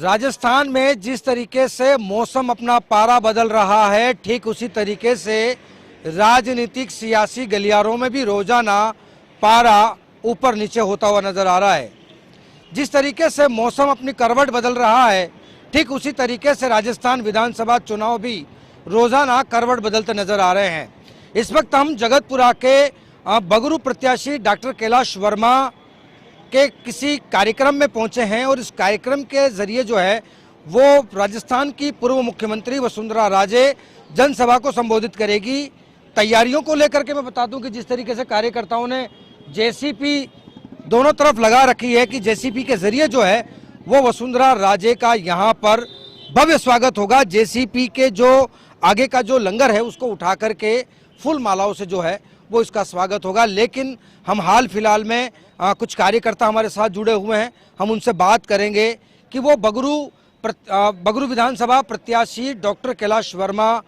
राजस्थान में जिस तरीके से मौसम अपना पारा बदल रहा है, ठीक उसी तरीके से राजनीतिक सियासी गलियारों में भी रोजाना पारा ऊपर नीचे होता हुआ नजर आ रहा है। जिस तरीके से मौसम अपनी करवट बदल रहा है, ठीक उसी तरीके से राजस्थान विधानसभा चुनाव भी रोजाना करवट बदलते नजर आ रहे हैं। इस वक्त हम जगतपुरा के बगरू प्रत्याशी डॉक्टर कैलाश वर्मा के किसी कार्यक्रम में पहुंचे हैं और इस कार्यक्रम के जरिए जो है वो राजस्थान की पूर्व मुख्यमंत्री वसुंधरा राजे जनसभा को संबोधित करेगी। तैयारियों को लेकर के मैं बता दूं कि जिस तरीके से कार्यकर्ताओं ने जेसीपी दोनों तरफ लगा रखी है कि जेसीपी के जरिए जो है वो वसुंधरा राजे का यहाँ पर भव्य स्वागत होगा। जेसीपी के जो आगे का जो लंगर है उसको उठा करके फूल मालाओं से जो है वो इसका स्वागत होगा। लेकिन हम हाल फिलहाल में कुछ कार्यकर्ता हमारे साथ जुड़े हुए हैं, हम उनसे बात करेंगे कि वो बगरू विधानसभा प्रत्याशी डॉक्टर कैलाश वर्मा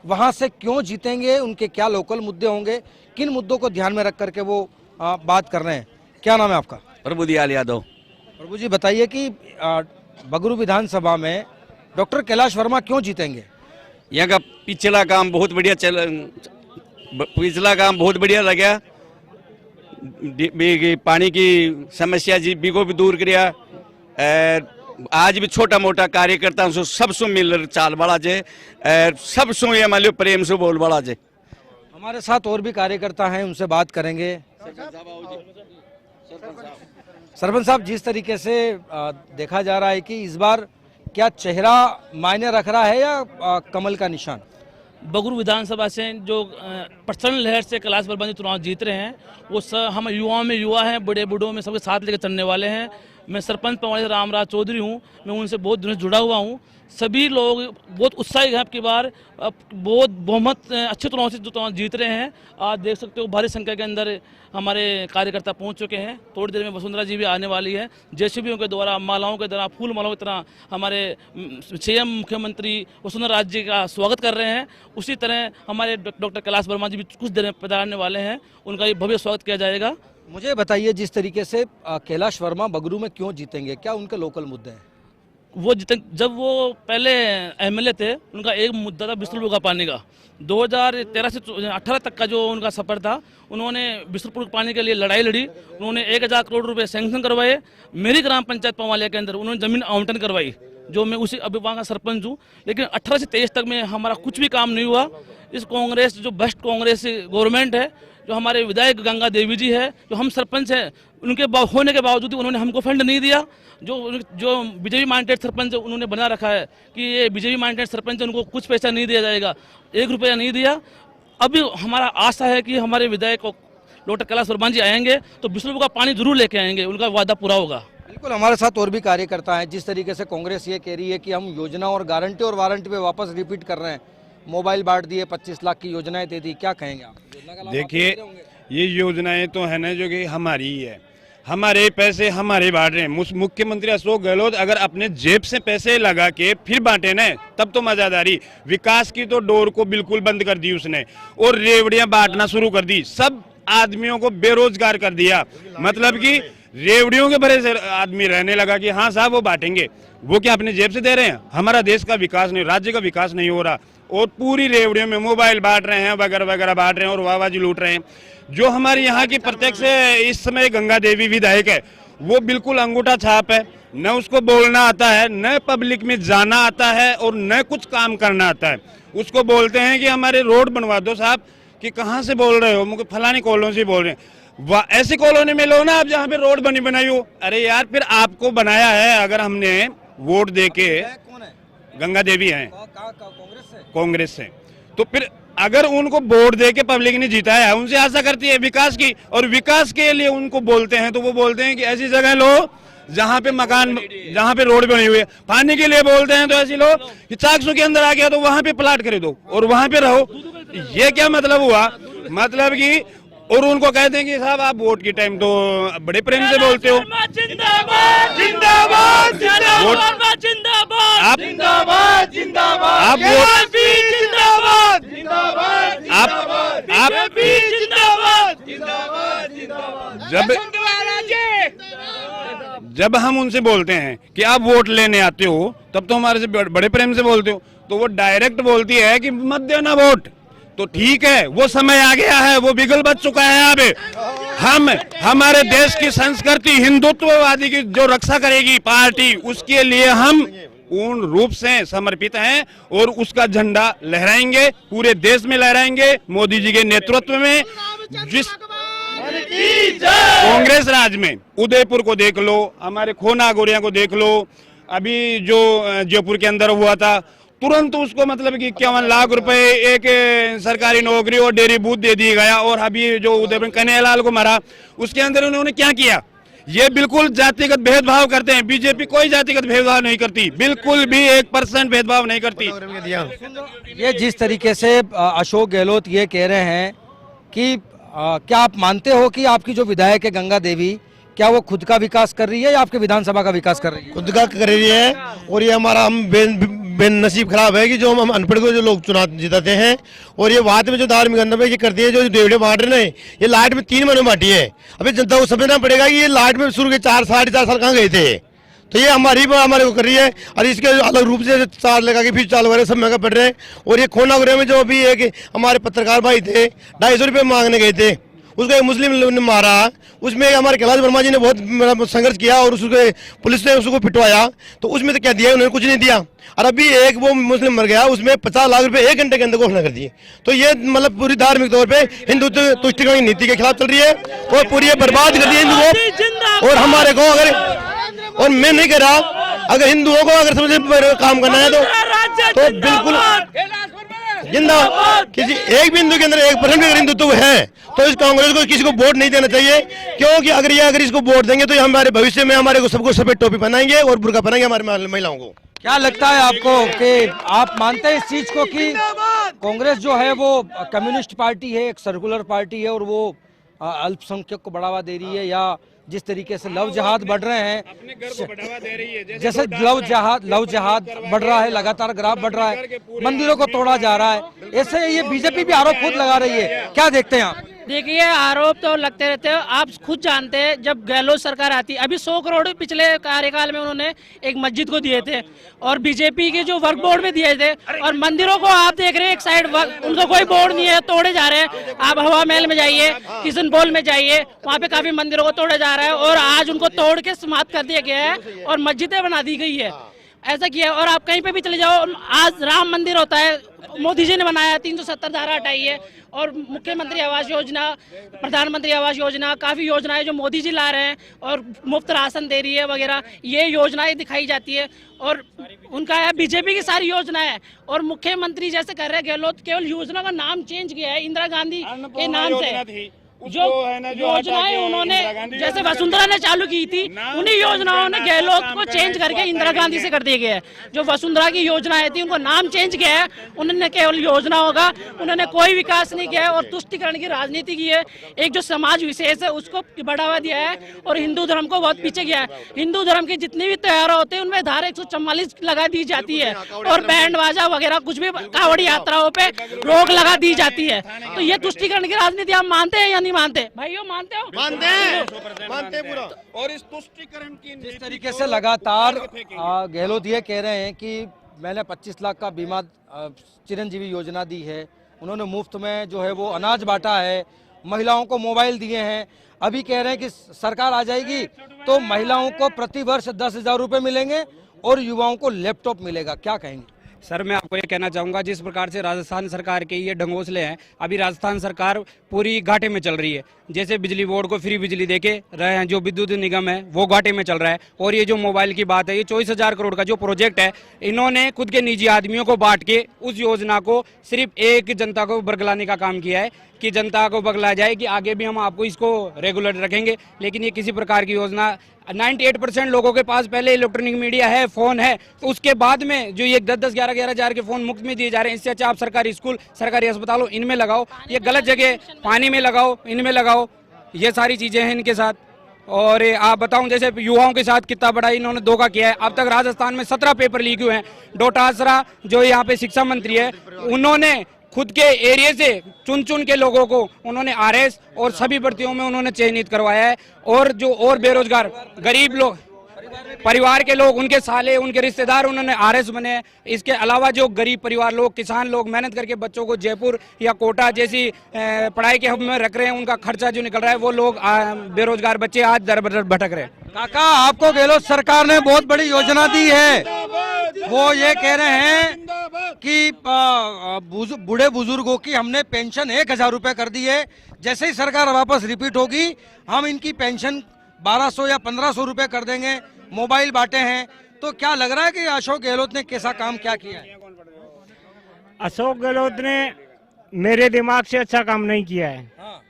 वहां से क्यों जीतेंगे, उनके क्या लोकल मुद्दे होंगे, किन मुद्दों को ध्यान में रख करके वो बात कर रहे हैं। क्या नाम है आपका? प्रभुदयाल यादव। प्रभु जी बताइए कि बगरू विधानसभा में डॉक्टर कैलाश वर्मा क्यों जीतेंगे? यहाँ का पिछला काम बहुत बढ़िया लगा। पानी की समस्या जी को भी दूर किया। आज भी छोटा मोटा कार्यकर्ता सब सो मिल चाल बड़ा जे, सब सो ये मान लो प्रेम से बोल बड़ा जे। हमारे साथ और भी कार्यकर्ता हैं, उनसे बात करेंगे। सरपंच साहब, जिस तरीके से देखा जा रहा है कि इस बार क्या चेहरा मायने रख रहा है या कमल का निशान? बगरू विधानसभा से जो प्रचंड लहर से कैलाश वर्मा जी चुनाव जीत रहे हैं वो हम युवाओं में युवा हैं, बड़े बूढ़ों में सबके साथ लेकर चलने वाले हैं। मैं सरपंच पवाड़ी रामराज चौधरी हूं, मैं उनसे बहुत दिनों से जुड़ा हुआ हूं। सभी लोग बहुत उत्साही हैं, आपकी बार बहुत बहुमत अच्छे चुनाव से जो चुनाव जीत रहे हैं। आज देख सकते हो भारी संख्या के अंदर हमारे कार्यकर्ता पहुंच चुके हैं। थोड़ी देर में वसुंधरा जी भी आने वाली है। जेसीबीओं के द्वारा मालाओं के द्वारा फूल मालाओं की तरह हमारे सीएम मुख्यमंत्री वसुंधरा राजे जी का स्वागत कर रहे हैं। उसी तरह हमारे डॉक्टर कैलाश वर्मा जी भी कुछ देर में पधारने वाले हैं, उनका ये भव्य स्वागत किया जाएगा। मुझे बताइए, जिस तरीके से कैलाश वर्मा बगरू में क्यों जीतेंगे, क्या उनके लोकल मुद्दे हैं? वो जब वो पहले एमएलए थे, उनका एक मुद्दा था बिस्तरपुर का पानी का। 2013 से 18 तक का जो उनका सफर था, उन्होंने बिस्तरपुर के पानी के लिए लड़ाई लड़ी। उन्होंने 1000 करोड़ रुपए सैंक्शन करवाए। मेरी ग्राम पंचायत पवालिया के अंदर उन्होंने जमीन आवंटन करवाई, जो मैं उसी अभी वहाँ का सरपंच हूँ। लेकिन 18 से 23 तक में हमारा कुछ भी काम नहीं हुआ। इस कांग्रेस जो भ्रष्ट कांग्रेस गवर्नमेंट है, जो हमारे विधायक गंगा देवी जी है, जो हम सरपंच हैं, उनके होने के बावजूद उन्होंने हमको फंड नहीं दिया। जो बीजेपी माइंडेड सरपंच उन्होंने बना रखा है कि ये बीजेपी माइंडेड सरपंच, उनको कुछ पैसा नहीं दिया जाएगा, 1 रुपया नहीं दिया। अभी हमारा आशा है कि हमारे विधायक डॉक्टर कैलाश वर्मा जी आएंगे तो बिस्तरपुर का पानी जरूर लेके आएंगे, उनका वादा पूरा होगा। बिल्कुल, हमारे साथ और भी कार्यकर्ता हैं। जिस तरीके से कांग्रेस ये कह रही है कि हम योजना और गारंटी और वारंटी पे वापस रिपीट कर रहे हैं, मोबाइल बांट दिए, 25 लाख की योजनाएं दे दी, क्या कहेंगे आप? देखिए, ये योजनाएं तो है ना जो कि हमारी ही है, हमारे पैसे हमारे बांट रहे हैं। मुख्यमंत्री अशोक गहलोत अगर अपने जेब से पैसे लगा के फिर बांटे ना, तब तो मजादारी। विकास की तो डोर को बिल्कुल बंद कर दी उसने और रेवड़ियां बांटना शुरू कर दी, सब आदमियों को बेरोजगार कर दिया। मतलब कि रेवड़ियों के भरे से आदमी रहने लगा कि हाँ साहब वो बांटेंगे। वो क्या अपने जेब से दे रहे हैं? हमारा देश का विकास नहीं, राज्य का विकास नहीं हो रहा, और पूरी रेवड़ियों में मोबाइल बांट रहे हैं, वगैरह वगैरह बांट रहे हैं और वाहवाजी लूट रहे हैं। जो हमारी यहाँ की प्रत्यक्ष इस समय गंगा देवी विधायक है, वो बिल्कुल अंगूठा छाप है। न उसको बोलना आता है, न पब्लिक में जाना आता है, और न कुछ काम करना आता है। उसको बोलते हैं कि हमारे रोड बनवा दो साहब, कि कहाँ से बोल रहे हो? मुझे फलानी कॉलोनी से बोल रहे हैं। ऐसी कॉलोनी में लो ना आप जहाँ पे रोड बनी बनाई हो। अरे यार, फिर आपको बनाया है अगर हमने वोट दे के। गंगा देवी है कांग्रेस से, तो फिर अगर उनको वोट दे के पब्लिक ने जिताया है, उनसे आशा करती है विकास की, और विकास के लिए उनको बोलते हैं तो वो बोलते हैं कि ऐसी जगह लो जहाँ पे मकान, जहाँ पे रोड बनी हुई है। पानी के लिए बोलते हैं तो ऐसी लो कि 400 के अंदर आ गया तो वहाँ पे प्लाट खरीदो और वहाँ पे रहो। ये क्या मतलब हुआ? मतलब कि, और उनको कहते हैं कि साहब आप वोट के टाइम तो बड़े प्रेम से बोलते हो, जिंदाबाद जिंदाबाद जिंदाबाद जिंदाबाद आप जिंदाबाद जिंदाबाद आप वोट जिंदाबाद जिंदाबाद आप जिंदाबाद जिंदाबाद जिंदाबाद जब जब हम उनसे बोलते हैं कि आप वोट लेने आते हो तब तो हमारे से बड़े प्रेम से बोलते हो, तो वो डायरेक्ट बोलती है कि मत देना वोट। तो ठीक है, वो समय आ गया है, वो बिगल बच चुका है। अब हम हमारे देश की संस्कृति हिंदुत्ववादी की जो रक्षा करेगी पार्टी, उसके लिए हम पूर्ण रूप से समर्पित हैं और उसका झंडा लहराएंगे, पूरे देश में लहराएंगे। मोदी जी के नेतृत्व में जिस कांग्रेस राज में उदयपुर को देख लो, हमारे खोना गोरिया को देख लो, अभी जो जयपुर के अंदर हुआ था, तुरंत उसको मतलब कि 51 लाख रुपए एक सरकारी नौकरी और डेयरी बूथ दे दिया गया। और अभी जो उदयपुर कन्हैयालाल को मारा, उसके अंदर उन्होंने क्या किया? ये बिल्कुल जातिगत भेदभाव करते हैं। बीजेपी कोई जातिगत भेदभाव नहीं करती, बिल्कुल भी 1% भेदभाव नहीं करती। ये जिस तरीके से अशोक गहलोत ये कह रहे हैं कि क्या आप मानते हो कि आपकी जो विधायक है गंगा देवी, क्या वो खुद का विकास कर रही है या आपके विधानसभा का विकास कर रही है? खुद का कर रही है। और ये हमारा हम बेनसीब खराब है कि जो हम अनपढ़ को जो लोग चुनाव जिताते हैं, और ये बात में जो धार्मिक अंदर में ये करती है, जो देवड़े बांट रहे हैं, ये लाइट में 3 महीने बांटी है। अभी जनता को समझना पड़ेगा कि ये लाइट में शुरू के 4-4.5 साल कहाँ गए थे। तो ये हमारे को कर रही है, और इसके अलग रूप से चार्ज लगा के फिर चालू सब महंगा पड़ रहे हैं। और ये खोनागुरे में जो अभी एक हमारे पत्रकार भाई थे, 250 रुपये मांगने गए थे, उसको एक मुस्लिम ने मारा। उसमें हमारे कैलाश वर्मा जी ने बहुत संघर्ष किया और उसके पुलिस ने उसको पिटवाया। तो उसमें तो क्या दिया, उन्होंने कुछ नहीं दिया। और अभी एक वो मुस्लिम मर गया, उसमें 50 लाख रुपए 1 घंटे के अंदर घोषणा कर दिए। तो ये मतलब पूरी धार्मिक तौर पे हिंदुत्व तुष्टिकरण की नीति के खिलाफ चल रही है और पूरी बर्बाद कर दी है हिंदुओं। और हमारे को अगर, और मैं नहीं कह रहा, अगर हिंदुओं को अगर समझे काम करना है तो बिल्कुल जिंदाबाद। किसी एक बिंदु के अंदर 1% अगर हिंदुत्व है तो इस कांग्रेस को किसी को वोट नहीं देना चाहिए, क्योंकि अगर इसको वोट देंगे तो हमारे भविष्य में हमारे को सबको सफेद टोपी पहनाएंगे और बुर्का पहनाएंगे हमारे महिलाओं को। क्या लगता है आपको कि आप मानते हैं इस चीज को कि कांग्रेस जो है वो कम्युनिस्ट पार्टी है, एक सर्कुलर पार्टी है और वो अल्पसंख्यक को बढ़ावा दे रही है, या जिस तरीके से लव जिहाद बढ़ रहे हैं, जैसे लव जिहाद बढ़ रहा है, लगातार ग्राफ बढ़ रहा है, मंदिरों को तोड़ा जा रहा है, ऐसे ये बीजेपी भी आरोप खुद लगा रही है, क्या देखते हैं आप? देखिए, आरोप तो लगते रहते हैं। आप खुद जानते हैं, जब गहलोत सरकार आती, अभी 100 करोड़ पिछले कार्यकाल में उन्होंने एक मस्जिद को दिए थे और बीजेपी के जो वर्क बोर्ड में दिए थे। और मंदिरों को आप देख रहे हैं, एक साइड उनका कोई बोर्ड नहीं है, तोड़े जा रहे हैं। आप हवा महल में जाइए, किशन बॉल में जाइए, वहाँ पे काफी मंदिरों को तोड़ा जा रहा है और आज उनको तोड़ के समाप्त कर दिया गया है और मस्जिदें बना दी गई है। ऐसा किया। और आप कहीं पे भी चले जाओ, आज राम मंदिर होता है, मोदी जी ने बनाया, 370 धारा हटाई है। और मुख्यमंत्री आवास योजना, प्रधानमंत्री आवास योजना, काफी योजनाएं जो मोदी जी ला रहे हैं और मुफ्त राशन दे रही है वगैरह, ये योजनाएं दिखाई जाती है। और उनका है बीजेपी की सारी योजना है। और मुख्यमंत्री जैसे कर रहे हैं गहलोत, केवल योजना का नाम चेंज किया है, इंदिरा गांधी के नाम से। जो योजनाएं उन्होंने जैसे वसुंधरा ने चालू की थी, उन्हीं योजनाओं ने गहलोत को चेंज करके इंदिरा गांधी से कर दिया गया है। जो वसुंधरा की योजनाएं थी उनको नाम चेंज किया है, उन्होंने केवल योजना होगा, उन्होंने कोई विकास नहीं किया है और तुष्टीकरण की राजनीति की है। एक जो समाज विशेष है उसको बढ़ावा दिया है और हिंदू धर्म को बहुत पीछे किया है। हिंदू धर्म के जितने भी त्योहार होते हैं उनमें धारा 144 लगा दी जाती है और बैंड बाजा वगैरह कुछ भी कांवड़ी यात्राओं पे रोक लगा दी जाती है। तो ये तुष्टीकरण की राजनीति आप मानते हैं या मानते? भाइयों मानते हो? मानते हैं पूरा। और इस तुष्टीकरण की जिस तरीके से लगातार गहलोत ये कह रहे हैं कि मैंने 25 लाख का बीमा चिरंजीवी योजना दी है, उन्होंने मुफ्त में जो है वो अनाज बांटा है, महिलाओं को मोबाइल दिए हैं, अभी कह रहे हैं कि सरकार आ जाएगी तो महिलाओं को प्रति वर्ष 10,000 रुपये मिलेंगे और युवाओं को लैपटॉप मिलेगा। क्या कहेंगे? सर, मैं आपको ये कहना चाहूँगा, जिस प्रकार से राजस्थान सरकार के ये ढंगोसले हैं, अभी राजस्थान सरकार पूरी घाटे में चल रही है। जैसे बिजली बोर्ड को फ्री बिजली देके रहे हैं, जो विद्युत निगम है वो घाटे में चल रहा है। और ये जो मोबाइल की बात है, ये 24,000 करोड़ का जो प्रोजेक्ट है, इन्होंने खुद के निजी आदमियों को बांट के उस योजना को सिर्फ एक जनता को बरगलाने का काम किया है कि जनता को बगला जाए कि आगे भी हम आपको इसको रेगुलर रखेंगे। लेकिन ये किसी प्रकार की योजना, 98% लोगों के पास पहले इलेक्ट्रॉनिक मीडिया है, फोन है, तो उसके बाद में जो ये 10-10, 11-11 हज़ार के फोन मुफ्त में दिए जा रहे हैं, इससे अच्छा आप सरकारी स्कूल, सरकारी अस्पतालों इनमें लगाओ। ये गलत जगह पानी में लगाओ, इनमें लगाओ, ये सारी चीजें हैं इनके साथ। और आप बताऊं, जैसे युवाओं के साथ कितना बड़ा इन्होंने धोखा किया है। अब तक राजस्थान में 17 पेपर लीक हुए हैं। डोटासरा जो यहाँ पे शिक्षा मंत्री है, उन्होंने खुद के एरिया से चुन चुन के लोगों को उन्होंने आरएस और सभी भर्तियों में उन्होंने चयनित करवाया है। और जो और बेरोजगार गरीब लोग, परिवार के लोग, उनके साले, उनके रिश्तेदार उन्होंने आरएस बने। इसके अलावा जो गरीब परिवार लोग, किसान लोग मेहनत करके बच्चों को जयपुर या कोटा जैसी पढ़ाई के हब में रख रहे हैं, उनका खर्चा जो निकल रहा है, वो लोग बेरोजगार बच्चे आज दर बदर भटक रहे हैं। काका, आपको गहलोत सरकार ने बहुत बड़ी योजना दी है। वो ये कह रहे हैं कि बूढ़े बुजुर्गों की हमने पेंशन 1000 रुपए कर दी है। जैसे ही सरकार वापस रिपीट होगी, हम इनकी पेंशन 1200 या 1500 रुपए कर देंगे। मोबाइल बांटे हैं। तो क्या लग रहा है कि अशोक गहलोत ने कैसा काम क्या किया है? अशोक गहलोत ने मेरे दिमाग से अच्छा काम नहीं किया है। हाँ।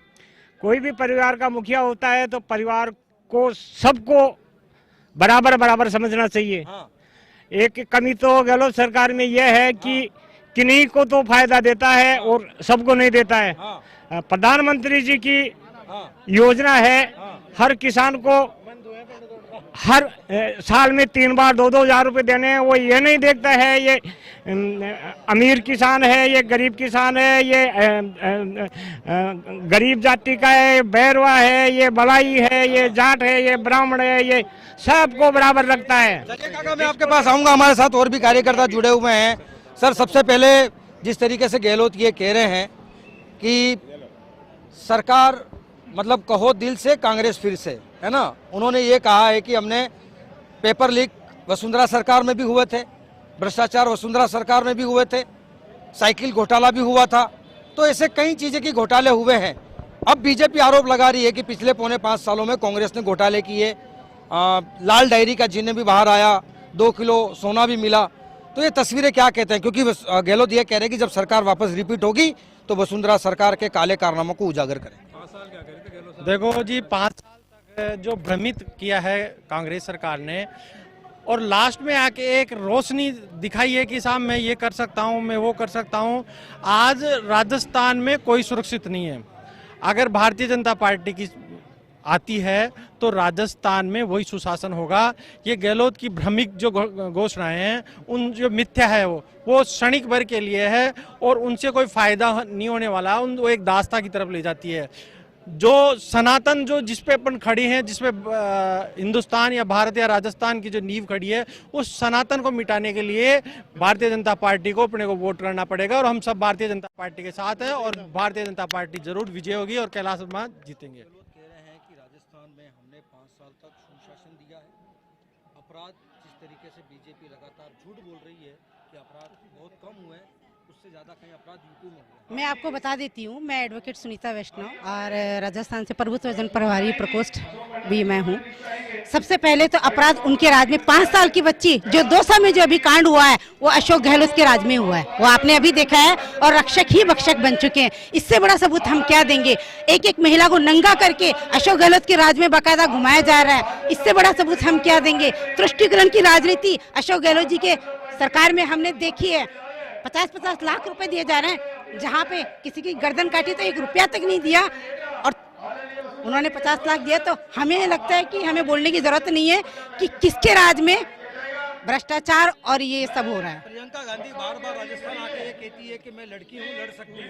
कोई भी परिवार का मुखिया होता है तो परिवार को, सबको बराबर बराबर समझना चाहिए। हाँ। एक कमी तो गहलोत सरकार में यह है कि किन्हीं को तो फायदा देता है और सबको नहीं देता है। हाँ। प्रधानमंत्री जी की हाँ। योजना है, हर किसान को हर साल में 3 बार 2-2 हजार रुपए देने हैं। वो ये नहीं देखता है ये अमीर किसान है, ये गरीब किसान है, ये गरीब जाति का है, बैरवा है, ये बलाई है, ये जाट है, ये ब्राह्मण है, ये सबको बराबर रखता है। चलिए काका, मैं आपके पास आऊंगा। हमारे साथ और भी कार्यकर्ता जुड़े हुए हैं। सर, सबसे पहले जिस तरीके से गहलोत ये कह रहे हैं कि सरकार, मतलब कहो दिल से कांग्रेस फिर से, है ना। उन्होंने ये कहा है कि हमने पेपर लीक वसुंधरा सरकार में भी हुए थे, भ्रष्टाचार वसुंधरा सरकार में भी हुए थे, साइकिल घोटाला भी हुआ था। तो ऐसे कई चीज़ें की घोटाले हुए हैं। अब बीजेपी आरोप लगा रही है कि पिछले 4.5 सालों में कांग्रेस ने घोटाले किए। लाल डायरी का जिन्हें भी बाहर आया, 2 किलो सोना भी मिला। तो ये तस्वीरें क्या कहते हैं? क्योंकि गहलोत ये कह रहे हैं कि जब सरकार वापस रिपीट होगी तो वसुंधरा सरकार के काले कारनामों को उजागर करें। देखो जी, 5 साल तक जो भ्रमित किया है कांग्रेस सरकार ने, और लास्ट में आके एक रोशनी दिखाई है कि साहब मैं ये कर सकता हूँ, मैं वो कर सकता हूँ। आज राजस्थान में कोई सुरक्षित नहीं है। अगर भारतीय जनता पार्टी की आती है तो राजस्थान में वही सुशासन होगा। ये गहलोत की भ्रमिक जो घोषणाएं हैं, उन जो मिथ्या है वो क्षणिक भर के लिए है और उनसे कोई फायदा नहीं होने वाला। वो एक दास्ता की तरफ ले जाती है। जो सनातन, जो जिसपे अपन खड़ी हैं, जिसपे हिंदुस्तान या भारत या राजस्थान की जो नींव खड़ी है, उस सनातन को मिटाने के लिए भारतीय जनता पार्टी को अपने को वोट करना पड़ेगा। और हम सब भारतीय जनता पार्टी के साथ हैं और भारतीय जनता पार्टी जरूर विजय होगी और कैलाश वर्मा जीतेंगे। कह रहे हैं कि राजस्थान में हमने 5 साल तक सुशासन दिया है। अपराध जिस तरीके से बीजेपी लगातार झूठ बोल रही है कि अपराध बहुत कम हुए, उससे ज्यादा कहीं अपराध यूपी में हुए। मैं आपको बता देती हूँ, मैं एडवोकेट सुनीता वैष्णव और राजस्थान से प्रभुत्व जन प्रभारी प्रकोष्ठ भी मैं हूँ। सबसे पहले तो अपराध उनके राज में, 5 साल की बच्ची जो दौसा में जो अभी कांड हुआ है वो अशोक गहलोत के राज में हुआ है। वो आपने अभी देखा है और रक्षक ही भक्षक बन चुके हैं। इससे बड़ा सबूत हम क्या देंगे? एक महिला को नंगा करके अशोक गहलोत के राज में बाकायदा घुमाया जा रहा है। इससे बड़ा सबूत हम क्या देंगे? तुष्टीकरण की राजनीति अशोक गहलोत जी के सरकार में हमने देखी है। 50-50 लाख रुपए दिए जा रहे हैं, जहाँ पे किसी की गर्दन काटी तो 1 रुपया तक नहीं दिया और उन्होंने 50 लाख दिया। तो हमें लगता है कि हमें बोलने की जरूरत नहीं है कि किसके राज में भ्रष्टाचार और ये सब हो रहा है। प्रियंका गांधी बार-बार राजस्थान आके ये कहती है कि मैं लड़की हूँ, लड़ सकती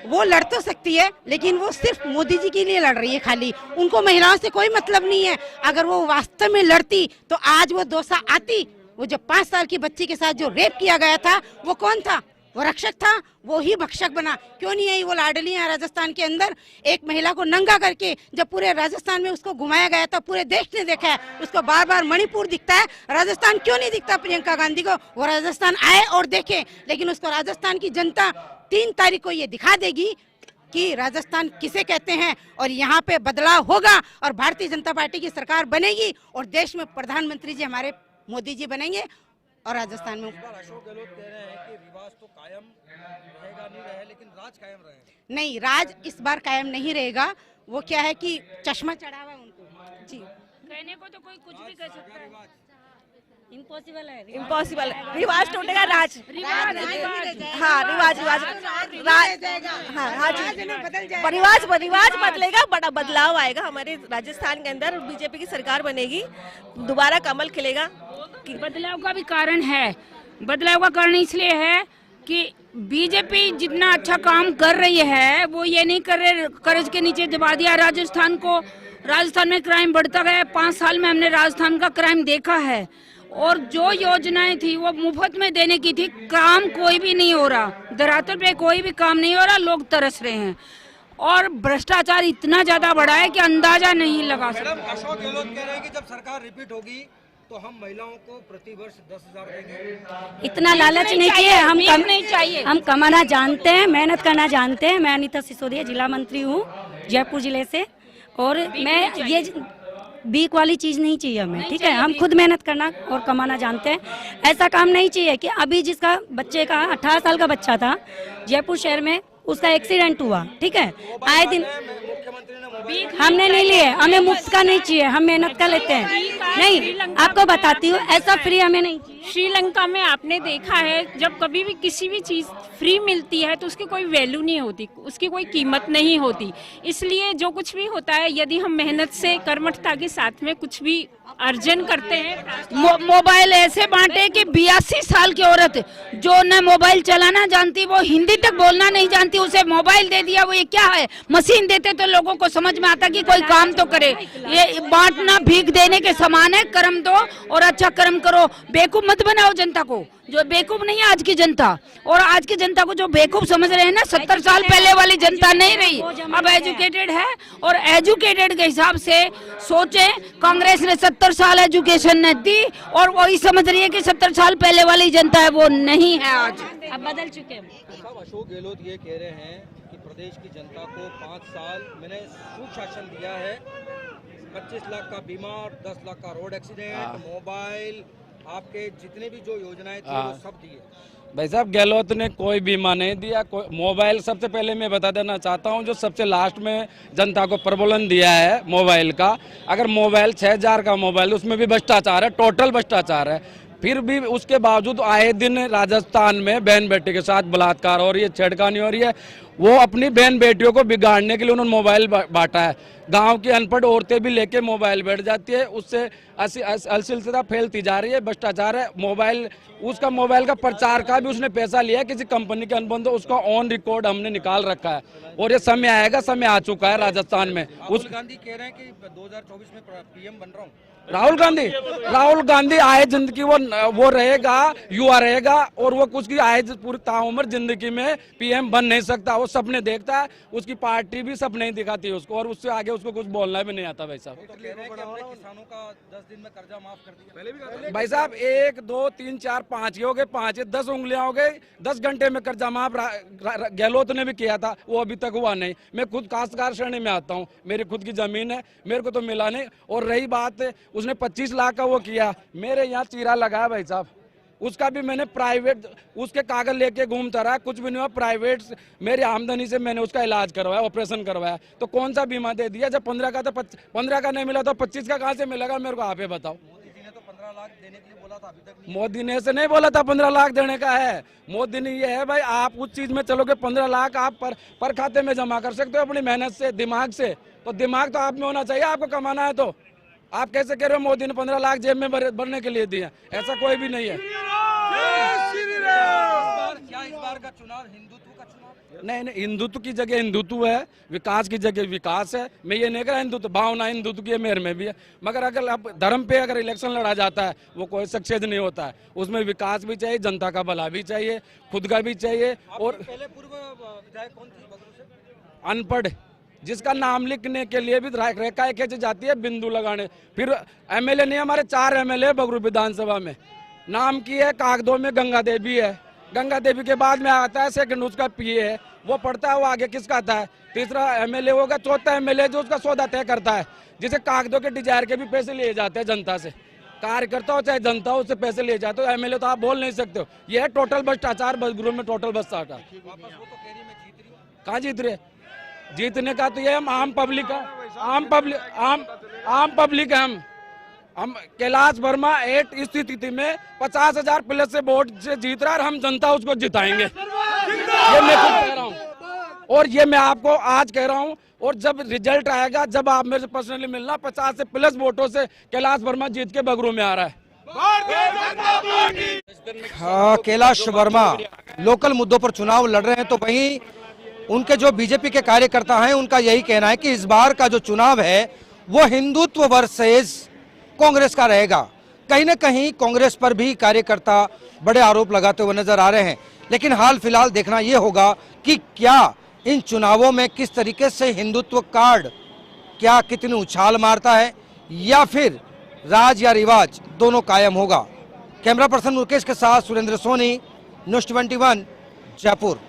हूँ। वो लड़ तो सकती है, लेकिन वो सिर्फ मोदी जी के लिए लड़ रही है खाली। उनको महिलाओं से कोई मतलब नहीं है। अगर वो वास्तव में लड़ती तो आज वो दौसा आती। वो जो 5 साल की बच्ची के साथ जो रेप किया गया था, वो कौन था? वो रक्षक था, वो ही भक्षक बना। क्यों नहीं आई वो लाडली है राजस्थान के अंदर? एक महिला को नंगा करके जब पूरे राजस्थान में उसको घुमाया गया था, पूरे देश ने देखा है। उसको बार बार मणिपुर दिखता है, राजस्थान क्यों नहीं दिखता प्रियंका गांधी को? वो राजस्थान आए और देखे, लेकिन उसको राजस्थान की जनता 3 तारीख को ये दिखा देगी कि राजस्थान किसे कहते हैं। और यहाँ पे बदलाव होगा और भारतीय जनता पार्टी की सरकार बनेगी और देश में प्रधानमंत्री जी हमारे मोदी जी बनेंगे और राजस्थान में। अशोक गहलोत कह रहे हैं कि रिवाज तो कायम रहेगा, नहीं रहे, लेकिन राज कायम रहेगा। नहीं, राज इस बार कायम नहीं रहेगा। वो क्या है कि चश्मा चढ़ा हुआ है उनको जी। कहने को तो कोई कुछ भी कर सकता है, इम्पॉसिबल है, इम्पॉसिबल है। रिवाज टूटेगा, राज हाँ रिवाज हाँ जी, रिवाज बदलेगा, बड़ा बदलाव आएगा हमारे राजस्थान के अंदर। बीजेपी की सरकार बनेगी, दोबारा कमल खिलेगा। बदलाव का भी कारण है। बदलाव का कारण इसलिए है कि बीजेपी जितना अच्छा काम कर रही है वो ये नहीं कर रहे, कर्ज के नीचे दबा दिया राजस्थान को। राजस्थान में क्राइम बढ़ता गया, 5 साल में हमने राजस्थान का क्राइम देखा है। और जो योजनाएं थी वो मुफ्त में देने की थी, काम कोई भी नहीं हो रहा, धरातल पे कोई भी काम नहीं हो रहा, लोग तरस रहे हैं। और भ्रष्टाचार इतना ज्यादा बढ़ा है कि अंदाजा नहीं लगा सकते। अशोक गहलोत कह रहे हैं कि जब सरकार रिपीट होगी तो हम महिलाओं को प्रति वर्ष 10,000 देंगे। इतना लालच नहीं चाहिए, नहीं चाहिए। हम कमाना जानते हैं, मेहनत करना जानते हैं। मैं अनीता सिसोदिया जिला मंत्री हूँ जयपुर जिले से, और मैं ये बीक वाली चीज नहीं चाहिए हमें, ठीक है। हम खुद मेहनत करना और कमाना जानते हैं। ऐसा काम नहीं चाहिए कि अभी जिसका बच्चे का 18 साल का बच्चा था जयपुर शहर में, उसका एक्सीडेंट हुआ, ठीक है। आए दिन हमने नहीं लिए, हमें मुफ्त का नहीं चाहिए, हम मेहनत का लेते हैं। नहीं, आपको बताती हूँ, ऐसा फ्री हमें नहीं चाहिए। श्रीलंका में आपने देखा है जब कभी भी किसी भी चीज फ्री मिलती है तो उसकी कोई वैल्यू नहीं होती, उसकी कोई कीमत नहीं होती। इसलिए जो कुछ भी होता है, यदि हम मेहनत से कर्मठता के साथ में कुछ भी अर्जन करते हैं। मोबाइल ऐसे बांटे कि 82 साल की औरत जो न मोबाइल चलाना जानती, वो हिंदी तक बोलना नहीं जानती, उसे मोबाइल दे दिया। वो ये क्या है, मशीन देते तो लोगों को समझ में आता कि कोई काम तो करे। ये बांटना भीख देने के समान है। कर्म दो और अच्छा कर्म करो, बेवकूफ मत बनाओ जनता को, जो बेवकूफ नहीं है आज की जनता। और आज की जनता को जो बेवकूफ समझ रहे हैं ना, 70 साल पहले वाली जनता नहीं रही, अब एजुकेटेड है। और एजुकेटेड के हिसाब से सोचे, कांग्रेस ने 70 साल एजुकेशन ने दी और वही समझ रही है कि 70 साल पहले वाली जनता है, वो नहीं है। आज अब बदल चुके हैं। अशोक गहलोत ये कह रहे हैं कि प्रदेश की जनता को 5 साल मैंने सुशासन दिया है, 25 लाख का बीमा, 10 लाख का रोड एक्सीडेंट, मोबाइल, आपके जितने भी जो योजनाएं थी वो सब दिए। भाई साहब, गहलोत ने कोई बीमा नहीं दिया, कोई मोबाइल। सबसे पहले मैं बता देना चाहता हूं, जो सबसे लास्ट में जनता को प्रबोधन दिया है मोबाइल का, अगर मोबाइल 6,000 का मोबाइल, उसमें भी भ्रष्टाचार है, टोटल भ्रष्टाचार है। फिर भी उसके बावजूद आए दिन राजस्थान में बहन बेटी के साथ बलात्कार हो रही है, छेड़खानी हो रही है। वो अपनी बहन बेटियों को बिगाड़ने के लिए उन्होंने मोबाइल बांटा है। गांव की अनपढ़ औरतें भी लेके मोबाइल बैठ जाती है, उससे अश्लीलता फैलती जा रही है, भ्रष्टाचार है। मोबाइल, उसका मोबाइल का प्रचार का भी उसने पैसा लिया है किसी कंपनी के अनुबंध, उसका ऑन रिकॉर्ड हमने निकाल रखा है। और ये समय आएगा, समय आ चुका है राजस्थान में। राहुल गांधी कह रहे हैं कि 2024 में पीएम बन रहा हूँ। राहुल गांधी आए जिंदगी वो रहेगा, युवा रहेगा, और वो कुछ की आए पूरी ताउम्र जिंदगी में पीएम बन नहीं सकता। वो सपने देखता है, उसकी पार्टी भी सपने देखती है उसको, और उससे आगे उसको कुछ बोलना भी नहीं आता। भाई साहब, तो कह रहे हैं कि अपने किसानों का 10 दिन में कर्जा माफ कर दिया। पहले भी भाई साहब, 1 2 3 4 5 हो गए, 5 10 उंगलियां हो गई, 10 घंटे में कर्जा माफ गहलोत ने भी किया था, वो अभी तक हुआ नहीं। मैं खुद काश्तकार श्रेणी में आता हूँ, मेरी खुद की जमीन है, मेरे को तो मिला नहीं। और रही बात, उसने 25 लाख का वो किया, मेरे यहाँ चीरा लगा भाई साहब, उसका भी मैंने प्राइवेट उसके कागज लेके घूमता रहा, कुछ भी नहीं हुआ। प्राइवेट मेरी आमदनी से मैंने उसका इलाज करवाया, ऑपरेशन करवाया। तो कौन सा बीमा दे दिया? जब 15 का था, 15 का नहीं मिला तो 25 का कहाँ से मिलेगा मेरे को, आप ही बताओ। मोदी जी ने तो 15 लाख देने के लिए बोला था, अभी तक नहीं। मोदी ने से नहीं बोला था 15 लाख देने का है। मोदी ने ये है भाई, आप उस चीज में चलोगे, 15 लाख आप पर खाते में जमा कर सकते हो अपनी मेहनत से, दिमाग से। तो दिमाग तो आप में होना चाहिए, आपको कमाना है। तो आप कैसे कह रहे हो मोदी ने 15 लाख जेब में भरने के लिए दिए? ऐसा कोई भी नहीं है। क्या इस बार का चुनाव हिंदुत्व का चुनाव? नहीं, हिंदुत्व की जगह हिंदुत्व है, विकास की जगह विकास है। मैं ये नहीं कह रहा हिंदुत्व, भावना हिंदुत्व की मेरे में भी है, मगर अगर अब धर्म पे अगर इलेक्शन लड़ा जाता है, वो कोई सक्सेस नहीं होता है। उसमें विकास भी चाहिए, जनता का भला भी चाहिए, खुद का भी चाहिए। और पहले पूर्व विधायक कौन थी बगरू से? अनपढ़, जिसका नाम लिखने के लिए भी रेखा खींची जाती है, बिंदु लगाने। फिर एमएलए नहीं, हमारे 4 एमएलए बगरू विधानसभा में। नाम की है कागदों में गंगा देवी है, गंगा देवी के बाद में आता है सेकंड उसका पीए है, वो पढ़ता है, वो आगे किसका आता है? तीसरा एमएलए होगा, चौथा एमएलए जो उसका सौदा तय करता है, जिसे कागदों के डिजायर के भी पैसे लिए जाते हैं जनता से। कार्यकर्ता हो चाहे जनता हो, उससे पैसे लिए जाते हो। एमएलए तो आप बोल नहीं सकते हो। ये है टोटल भ्रष्टाचार, बगरू में टोटल भ्रष्टाचार। कहाँ जीत रहे? जीतने का तो ये हम आम पब्लिक है, आम पब्लिक है। हम कैलाश वर्मा 8 स्थिति में 50,000 प्लस से वोट से जीत रहा है, और हम जनता उसको जिताएंगे। ये मैं खुद कह रहा हूँ, और ये मैं आपको आज कह रहा हूँ। और जब रिजल्ट आएगा, जब आप मेरे से पर्सनली मिलना, 50 से प्लस वोटों से कैलाश वर्मा जीत के बगरू में आ रहा है। कैलाश वर्मा लोकल मुद्दों पर चुनाव लड़ रहे हैं, तो वहीं उनके जो बीजेपी के कार्यकर्ता हैं उनका यही कहना है कि इस बार का जो चुनाव है वो हिंदुत्व वर्सेस कांग्रेस का रहेगा। कहीं न कहीं कांग्रेस पर भी कार्यकर्ता बड़े आरोप लगाते हुए नजर आ रहे हैं, लेकिन हाल फिलहाल देखना यह होगा कि क्या इन चुनावों में किस तरीके से हिंदुत्व कार्ड क्या कितनी उछाल मारता है या फिर राज या रिवाज दोनों कायम होगा। कैमरा पर्सन मुकेश के साथ सुरेंद्र सोनी, न्यूज़ 21 जयपुर।